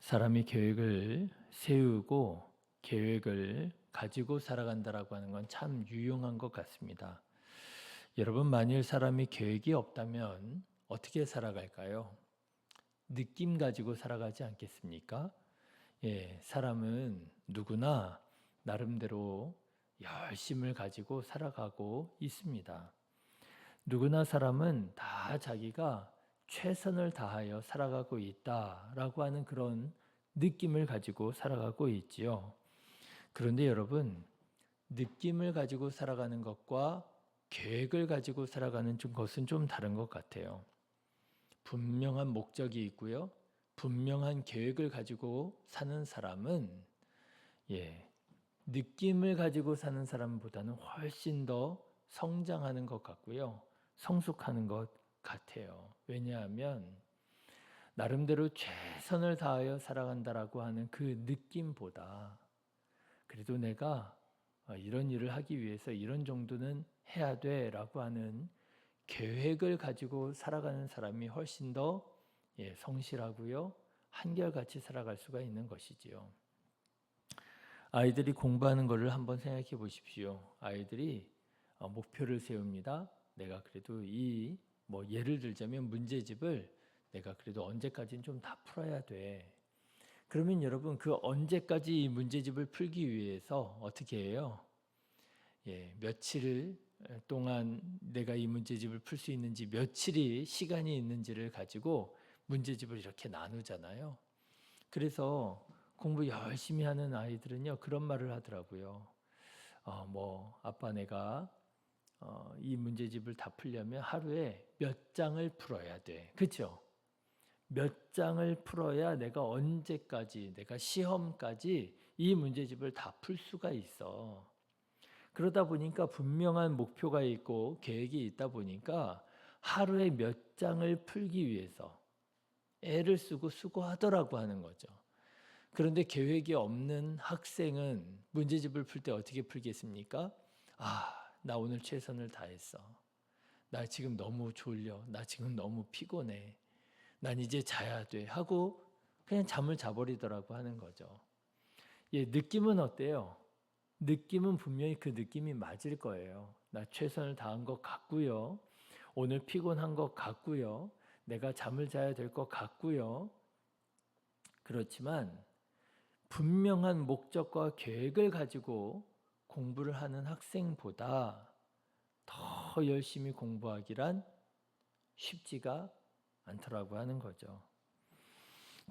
사람이 계획을 세우고 계획을 가지고 살아간다라고 하는 건 참 유용한 것 같습니다. 여러분, 만일 사람이 계획이 없다면 어떻게 살아갈까요? 느낌 가지고 살아가지 않겠습니까? 사람은 누구나 나름대로 열심을 가지고 살아가고 있습니다. 누구나 사람은 다 자기가 최선을 다하여 살아가고 있다라고 하는 그런 느낌을 가지고 살아가고 있지요. 그런데 여러분, 느낌을 가지고 살아가는 것과 계획을 가지고 살아가는 것은 좀 다른 것 같아요. 분명한 목적이 있고요. 분명한 계획을 가지고 사는 사람은 느낌을 가지고 사는 사람보다는 훨씬 더 성장하는 것 같고요. 성숙하는 것 같아요. 왜냐하면 나름대로 최선을 다하여 살아간다라고 하는 그 느낌보다 그래도 내가 이런 일을 하기 위해서 이런 정도는 해야 돼라고 하는 계획을 가지고 살아가는 사람이 훨씬 더 성실하고요. 한결같이 살아갈 수가 있는 것이지요. 아이들이 공부하는 것을 한번 생각해 보십시오. 아이들이 목표를 세웁니다. 내가 그래도 예를 들자면 문제집을 내가 그래도 언제까지는 좀 다 풀어야 돼. 그러면 여러분, 그 언제까지 이 문제집을 풀기 위해서 어떻게 해요? 며칠 동안 내가 이 문제집을 풀 수 있는지, 며칠이 시간이 있는지를 가지고 문제집을 이렇게 나누잖아요. 그래서 공부 열심히 하는 아이들은요, 그런 말을 하더라고요. 아빠 내가 이 문제집을 다 풀려면 하루에 몇 장을 풀어야 돼. 그렇죠? 몇 장을 풀어야 내가 언제까지, 내가 시험까지 이 문제집을 다 풀 수가 있어. 그러다 보니까 분명한 목표가 있고 계획이 있다 보니까 하루에 몇 장을 풀기 위해서 애를 쓰고 수고하더라고 하는 거죠. 그런데 계획이 없는 학생은 문제집을 풀 때 어떻게 풀겠습니까? 나 오늘 최선을 다했어. 나 지금 너무 졸려. 나 지금 너무 피곤해. 난 이제 자야 돼. 하고 그냥 잠을 자버리더라고 하는 거죠. 느낌은 어때요? 느낌은 분명히 그 느낌이 맞을 거예요. 나 최선을 다한 것 같고요. 오늘 피곤한 것 같고요. 내가 잠을 자야 될 것 같고요. 그렇지만 분명한 목적과 계획을 가지고 공부를 하는 학생보다 더 열심히 공부하기란 쉽지가 않더라고 하는 거죠.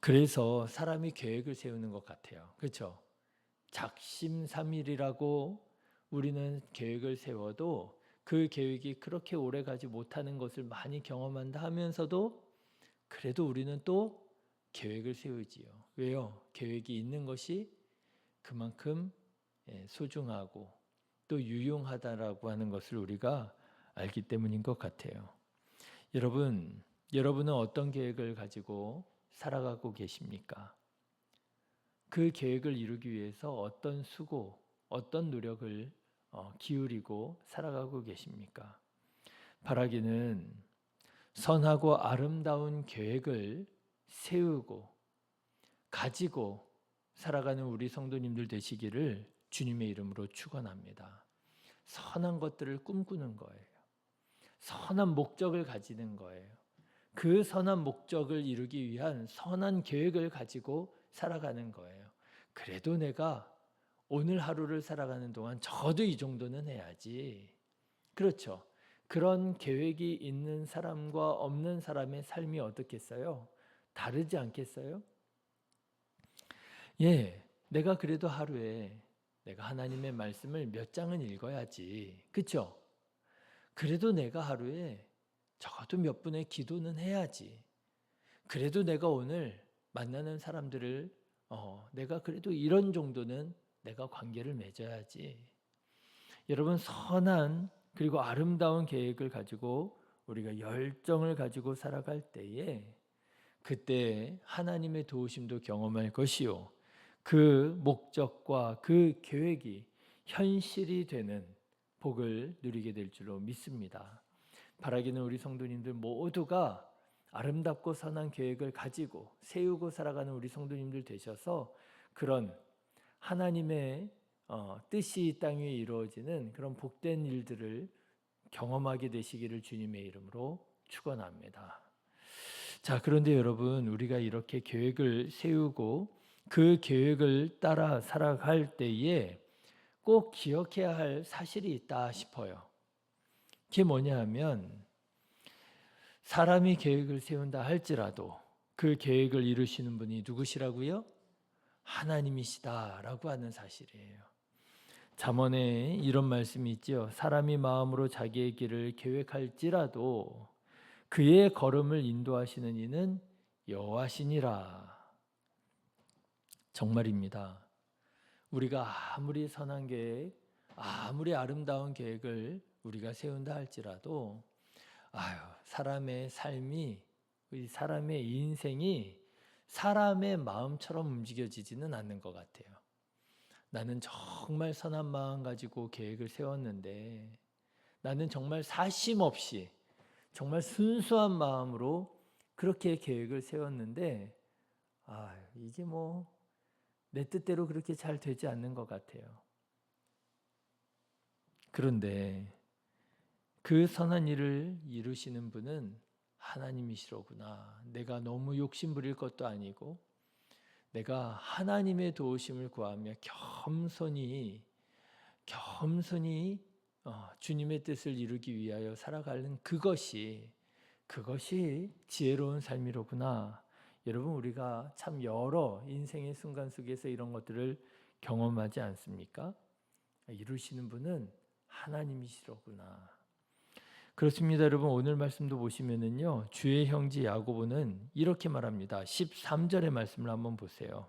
그래서 사람이 계획을 세우는 것 같아요. 그렇죠? 작심삼일이라고 우리는 계획을 세워도 그 계획이 그렇게 오래 가지 못하는 것을 많이 경험한다 하면서도 그래도 우리는 또 계획을 세우지요. 왜요? 계획이 있는 것이 그만큼 소중하고 또 유용하다라고 하는 것을 우리가 알기 때문인 것 같아요. 여러분은 어떤 계획을 가지고 살아가고 계십니까? 그 계획을 이루기 위해서 어떤 수고, 어떤 노력을 기울이고 살아가고 계십니까? 바라기는 선하고 아름다운 계획을 세우고 가지고 살아가는 우리 성도님들 되시기를 주님의 이름으로 축원합니다. 선한 것들을 꿈꾸는 거예요. 선한 목적을 가지는 거예요. 그 선한 목적을 이루기 위한 선한 계획을 가지고 살아가는 거예요. 그래도 내가 오늘 하루를 살아가는 동안 적어도 이 정도는 해야지. 그렇죠. 그런 계획이 있는 사람과 없는 사람의 삶이 어떻겠어요? 다르지 않겠어요? 내가 그래도 하루에 내가 하나님의 말씀을 몇 장은 읽어야지. 그렇죠? 그래도 내가 하루에 적어도 몇 분의 기도는 해야지. 그래도 내가 오늘 만나는 사람들을 내가 그래도 이런 정도는 내가 관계를 맺어야지. 여러분, 선한 그리고 아름다운 계획을 가지고 우리가 열정을 가지고 살아갈 때에 그때 하나님의 도우심도 경험할 것이요. 그 목적과 그 계획이 현실이 되는 복을 누리게 될 줄로 믿습니다. 바라기는 우리 성도님들 모두가 아름답고 선한 계획을 가지고 세우고 살아가는 우리 성도님들 되셔서 그런 하나님의 뜻이 이 땅 위에 이루어지는 그런 복된 일들을 경험하게 되시기를 주님의 이름으로 축원합니다. 자, 그런데 여러분, 우리가 이렇게 계획을 세우고 그 계획을 따라 살아갈 때에 꼭 기억해야 할 사실이 있다 싶어요. 그게 뭐냐 하면 사람이 계획을 세운다 할지라도 그 계획을 이루시는 분이 누구시라고요? 하나님이시다라고 하는 사실이에요. 잠언에 이런 말씀이 있죠. 사람이 마음으로 자기의 길을 계획할지라도 그의 걸음을 인도하시는 이는 여호와시니라. 정말입니다. 우리가 아무리 선한 계획, 아무리 아름다운 계획을 우리가 세운다 할지라도 사람의 삶이, 사람의 인생이 사람의 마음처럼 움직여지지는 않는 것 같아요. 나는 정말 선한 마음 가지고 계획을 세웠는데, 나는 정말 사심 없이 정말 순수한 마음으로 그렇게 계획을 세웠는데 이게 내 뜻대로 그렇게 잘 되지 않는 것 같아요. 그런데 그 선한 일을 이루시는 분은 하나님이시로구나. 내가 너무 욕심 부릴 것도 아니고 내가 하나님의 도우심을 구하며 겸손히 주님의 뜻을 이루기 위하여 살아가는 그것이 지혜로운 삶이로구나. 여러분, 우리가 참 여러 인생의 순간 속에서 이런 것들을 경험하지 않습니까? 이루시는 분은 하나님이시로구나. 그렇습니다. 여러분, 오늘 말씀도 보시면은요, 주의 형제 야고보는 이렇게 말합니다. 13절의 말씀을 한번 보세요.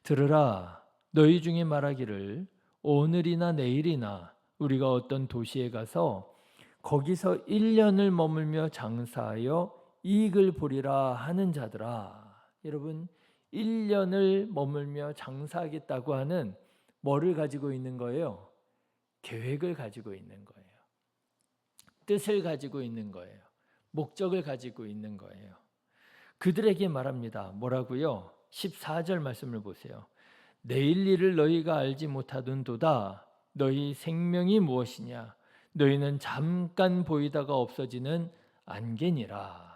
들으라, 너희 중에 말하기를 오늘이나 내일이나 우리가 어떤 도시에 가서 거기서 1년을 머물며 장사하여 이익을 보리라 하는 자들아. 여러분, 1년을 머물며 장사하겠다고 하는 뭐를 가지고 있는 거예요? 계획을 가지고 있는 거예요. 뜻을 가지고 있는 거예요. 목적을 가지고 있는 거예요. 그들에게 말합니다. 뭐라고요? 14절 말씀을 보세요. 내일 일을 너희가 알지 못하던도다. 너희 생명이 무엇이냐? 너희는 잠깐 보이다가 없어지는 안개니라.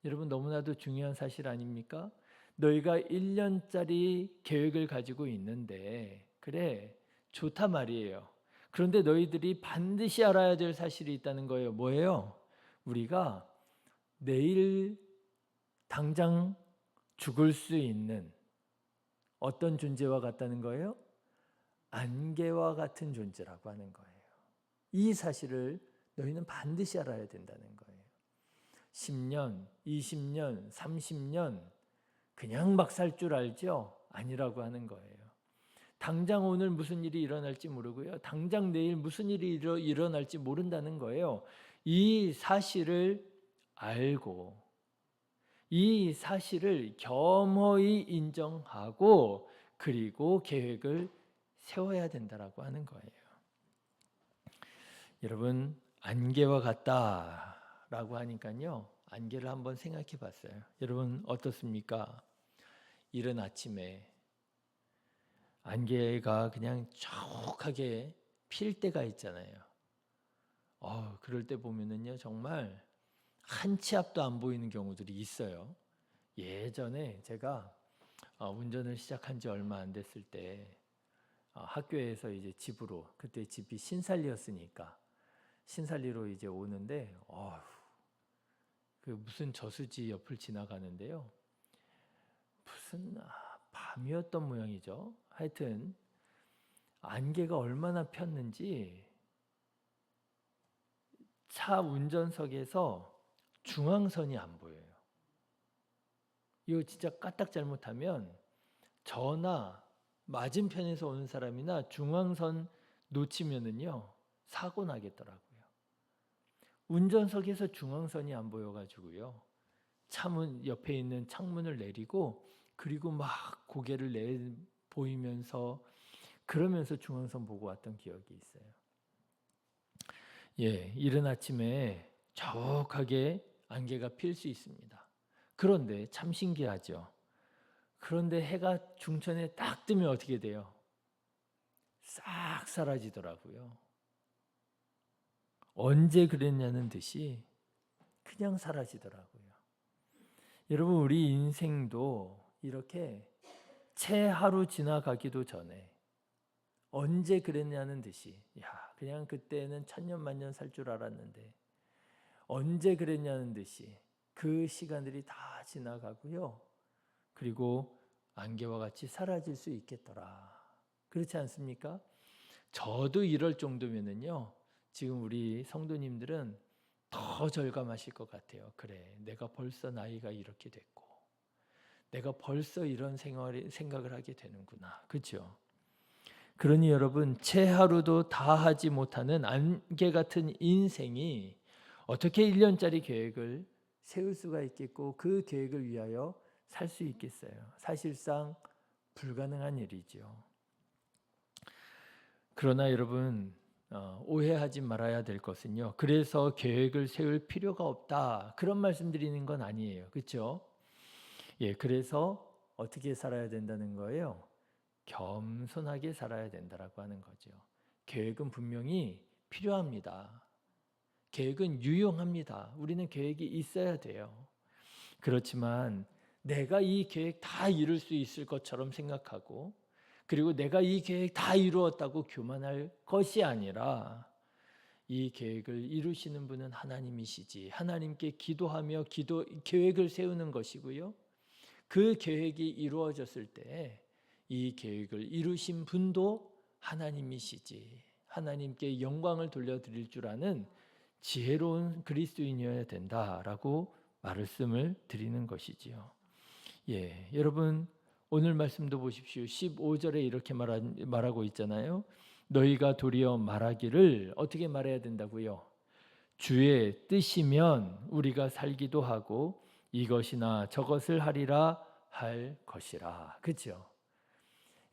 여러분, 너무나도 중요한 사실 아닙니까? 너희가 1년짜리 계획을 가지고 있는데 그래, 좋다 말이에요. 그런데 너희들이 반드시 알아야 될 사실이 있다는 거예요. 뭐예요? 우리가 내일 당장 죽을 수 있는 어떤 존재와 같다는 거예요? 안개와 같은 존재라고 하는 거예요. 이 사실을 너희는 반드시 알아야 된다는 거예요. 10년, 20년, 30년 그냥 막 살 줄 알죠? 아니라고 하는 거예요. 당장 오늘 무슨 일이 일어날지 모르고요. 당장 내일 무슨 일이 일어날지 모른다는 거예요. 이 사실을 알고 이 사실을 겸허히 인정하고 그리고 계획을 세워야 된다라고 하는 거예요. 여러분, 안개와 같다라고 하니까요. 안개를 한번 생각해 봤어요. 여러분 어떻습니까? 이른 아침에 안개가 그냥 촉하게 필 때가 있잖아요. 그럴 때 보면은요, 정말 한 치 앞도 안 보이는 경우들이 있어요. 예전에 제가 운전을 시작한 지 얼마 안 됐을 때 학교에서 이제 집으로, 그때 집이 신살리였으니까 신살리로 이제 오는데 그 무슨 저수지 옆을 지나가는데요. 무슨 밤이었던 모양이죠. 하여튼 안개가 얼마나 폈는지 차 운전석에서 중앙선이 안 보여요. 이거 진짜 까딱 잘못하면 저나 맞은편에서 오는 사람이나 중앙선 놓치면은요 사고 나겠더라고요. 운전석에서 중앙선이 안 보여가지고요. 차문 옆에 있는 창문을 내리고 그리고 막 고개를 보이면서 그러면서 중앙선 보고 왔던 기억이 있어요. 이른 아침에 촉하게 안개가 필 수 있습니다. 그런데 참 신기하죠. 그런데 해가 중천에 딱 뜨면 어떻게 돼요? 싹 사라지더라고요. 언제 그랬냐는 듯이 그냥 사라지더라고요. 여러분, 우리 인생도 이렇게 채 하루 지나가기도 전에 언제 그랬냐는 듯이, 그냥 그때는 천년만년 살 줄 알았는데 언제 그랬냐는 듯이 그 시간들이 다 지나가고요. 그리고 안개와 같이 사라질 수 있겠더라. 그렇지 않습니까? 저도 이럴 정도면은요, 지금 우리 성도님들은 더 절감하실 것 같아요. 그래, 내가 벌써 나이가 이렇게 됐고, 내가 벌써 이런 생각을 하게 되는구나. 그렇죠? 그러니 여러분, 채 하루도 다 하지 못하는 안개 같은 인생이 어떻게 1년짜리 계획을 세울 수가 있겠고 그 계획을 위하여 살 수 있겠어요? 사실상 불가능한 일이죠. 그러나 여러분, 오해하지 말아야 될 것은요, 그래서 계획을 세울 필요가 없다, 그런 말씀 드리는 건 아니에요. 그렇죠? 예, 그래서 어떻게 살아야 된다는 거예요? 겸손하게 살아야 된다라고 하는 거죠. 계획은 분명히 필요합니다. 계획은 유용합니다. 우리는 계획이 있어야 돼요. 그렇지만 내가 이 계획 다 이룰 수 있을 것처럼 생각하고, 그리고 내가 이 계획 다 이루었다고 교만할 것이 아니라, 이 계획을 이루시는 분은 하나님이시지, 하나님께 기도하며 계획을 세우는 것이고요. 그 계획이 이루어졌을 때 이 계획을 이루신 분도 하나님이시지, 하나님께 영광을 돌려드릴 줄 아는 지혜로운 그리스도인이어야 된다라고 말씀을 드리는 것이지요. 예, 여러분, 오늘 말씀도 보십시오. 15절에 이렇게 말하고 있잖아요. 너희가 도리어 말하기를, 어떻게 말해야 된다고요? 주의 뜻이면 우리가 살기도 하고 이것이나 저것을 하리라 할 것이라. 그렇죠?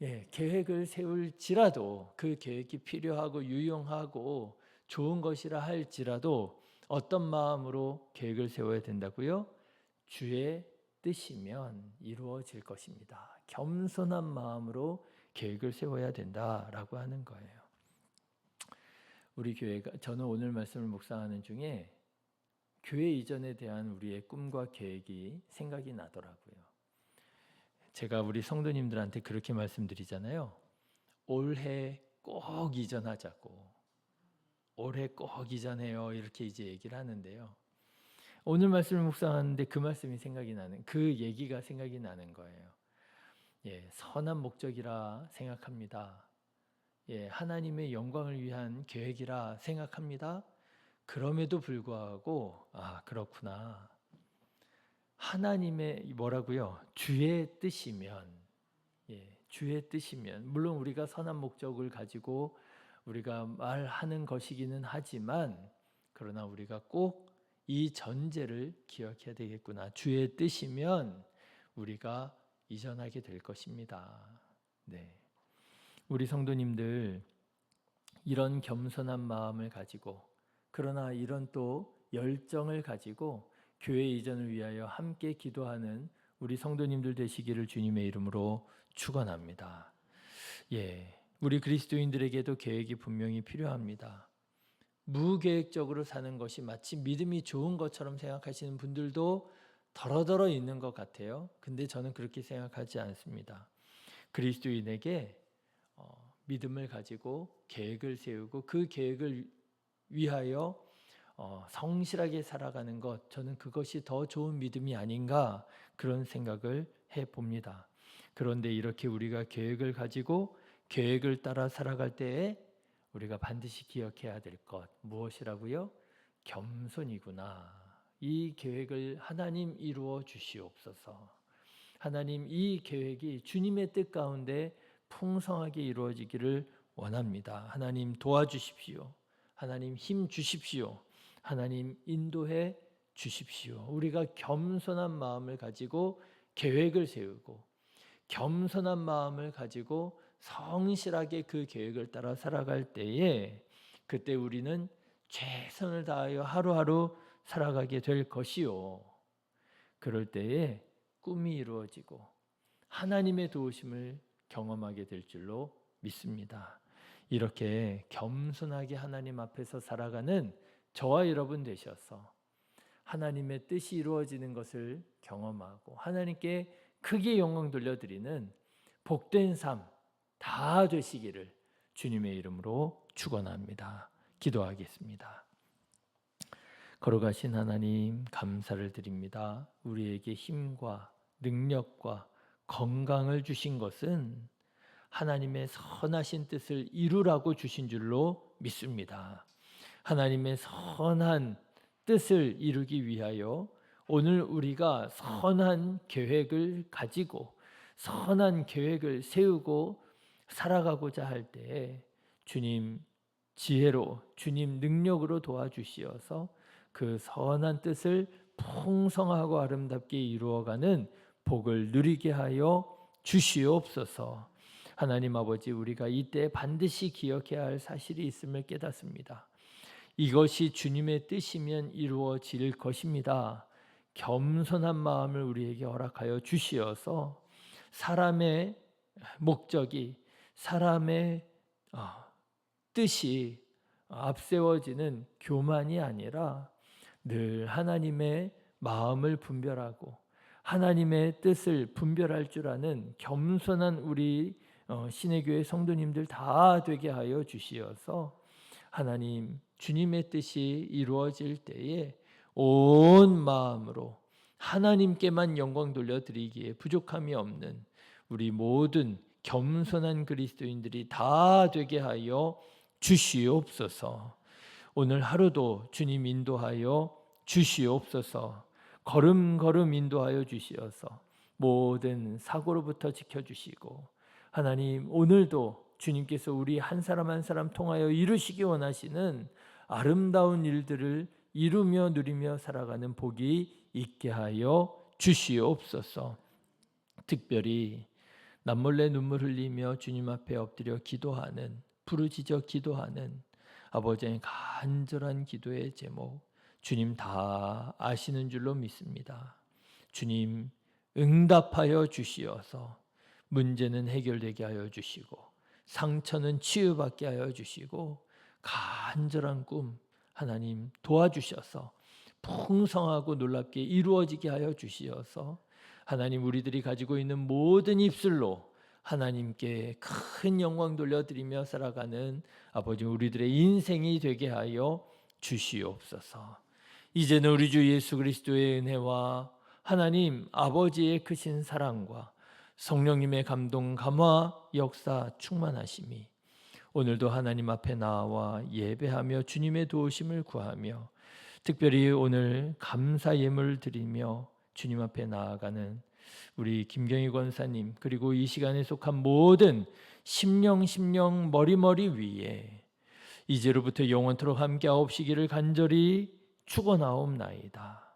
예, 계획을 세울지라도 그 계획이 필요하고 유용하고 좋은 것이라 할지라도 어떤 마음으로 계획을 세워야 된다고요? 주의 뜻이면 이루어질 것입니다. 겸손한 마음으로 계획을 세워야 된다라고 하는 거예요. 우리 교회가, 저는 오늘 말씀을 묵상하는 중에 교회 이전에 대한 우리의 꿈과 계획이 생각이 나더라고요. 제가 우리 성도님들한테 그렇게 말씀드리잖아요. 올해 꼭 이전하자고. 올해 꼭 이전해요. 이렇게 이제 얘기를 하는데요. 오늘 말씀을 묵상하는데 그 말씀이 생각이 나는, 그 얘기가 생각이 나는 거예요. 예, 선한 목적이라 생각합니다. 예, 하나님의 영광을 위한 계획이라 생각합니다. 그럼에도 불구하고, 그렇구나. 하나님의 뭐라고요? 주의 뜻이면, 예, 주의 뜻이면, 물론 우리가 선한 목적을 가지고 우리가 말하는 것이기는 하지만, 그러나 우리가 꼭 이 전제를 기억해야 되겠구나. 주의 뜻이면 우리가 이전하게 될 것입니다. 네, 우리 성도님들 이런 겸손한 마음을 가지고, 그러나 이런 또 열정을 가지고 교회 이전을 위하여 함께 기도하는 우리 성도님들 되시기를 주님의 이름으로 축원합니다. 예, 우리 그리스도인들에게도 계획이 분명히 필요합니다. 무계획적으로 사는 것이 마치 믿음이 좋은 것처럼 생각하시는 분들도 더러더러 있는 것 같아요. 근데 저는 그렇게 생각하지 않습니다. 그리스도인에게 믿음을 가지고 계획을 세우고 그 계획을 위하여 성실하게 살아가는 것, 저는 그것이 더 좋은 믿음이 아닌가, 그런 생각을 해봅니다. 그런데 이렇게 우리가 계획을 가지고 계획을 따라 살아갈 때에 우리가 반드시 기억해야 될 것, 무엇이라고요? 겸손이구나. 이 계획을 하나님 이루어 주시옵소서. 하나님, 이 계획이 주님의 뜻 가운데 풍성하게 이루어지기를 원합니다. 하나님 도와주십시오. 하나님 힘 주십시오. 하나님 인도해 주십시오. 우리가 겸손한 마음을 가지고 계획을 세우고, 겸손한 마음을 가지고 성실하게 그 계획을 따라 살아갈 때에, 그때 우리는 최선을 다하여 하루하루 살아가게 될 것이요. 그럴 때에 꿈이 이루어지고 하나님의 도우심을 경험하게 될 줄로 믿습니다. 이렇게 겸손하게 하나님 앞에서 살아가는 저와 여러분 되셔서 하나님의 뜻이 이루어지는 것을 경험하고 하나님께 크게 영광 돌려드리는 복된 삶 다 되시기를 주님의 이름으로 축원합니다. 기도하겠습니다. 걸어가신 하나님 감사를 드립니다. 우리에게 힘과 능력과 건강을 주신 것은 하나님의 선하신 뜻을 이루라고 주신 줄로 믿습니다. 하나님의 선한 뜻을 이루기 위하여 오늘 우리가 선한 계획을 가지고 선한 계획을 세우고 살아가고자 할 때에 주님 지혜로 주님 능력으로 도와주시어서 그 선한 뜻을 풍성하고 아름답게 이루어가는 복을 누리게 하여 주시옵소서. 하나님 아버지, 우리가 이때 반드시 기억해야 할 사실이 있음을 깨닫습니다. 이것이 주님의 뜻이면 이루어질 것입니다. 겸손한 마음을 우리에게 허락하여 주시어서 사람의 목적이 사람의 뜻이 앞세워지는 교만이 아니라 늘 하나님의 마음을 분별하고 하나님의 뜻을 분별할 줄 아는 겸손한 우리 신의교회 성도님들 다 되게 하여 주시어서 하나님 주님의 뜻이 이루어질 때에 온 마음으로 하나님께만 영광 돌려드리기에 부족함이 없는 우리 모든 겸손한 그리스도인들이 다 되게 하여 주시옵소서. 오늘 하루도 주님 인도하여 주시옵소서. 걸음걸음 인도하여 주시어서 모든 사고로부터 지켜주시고 하나님 오늘도 주님께서 우리 한 사람 한 사람 통하여 이루시기 원하시는 아름다운 일들을 이루며 누리며 살아가는 복이 있게 하여 주시옵소서. 특별히 남몰래 눈물 흘리며 주님 앞에 엎드려 기도하는 부르짖어 기도하는 아버지의 간절한 기도의 제목 주님 다 아시는 줄로 믿습니다. 주님 응답하여 주시어서 문제는 해결되게 하여 주시고 상처는 치유받게 하여 주시고 간절한 꿈 하나님 도와주셔서 풍성하고 놀랍게 이루어지게 하여 주시어서 하나님 우리들이 가지고 있는 모든 입술로 하나님께 큰 영광 돌려드리며 살아가는 아버지 우리들의 인생이 되게 하여 주시옵소서. 이제는 우리 주 예수 그리스도의 은혜와 하나님 아버지의 크신 사랑과 성령님의 감동 감화 역사 충만하심이 오늘도 하나님 앞에 나와 예배하며 주님의 도우심을 구하며 특별히 오늘 감사 예물을 드리며 주님 앞에 나아가는 우리 김경희 권사님 그리고 이 시간에 속한 모든 심령 머리 위에 이제로부터 영원토록 함께하옵시기를 간절히 축원하옵나이다.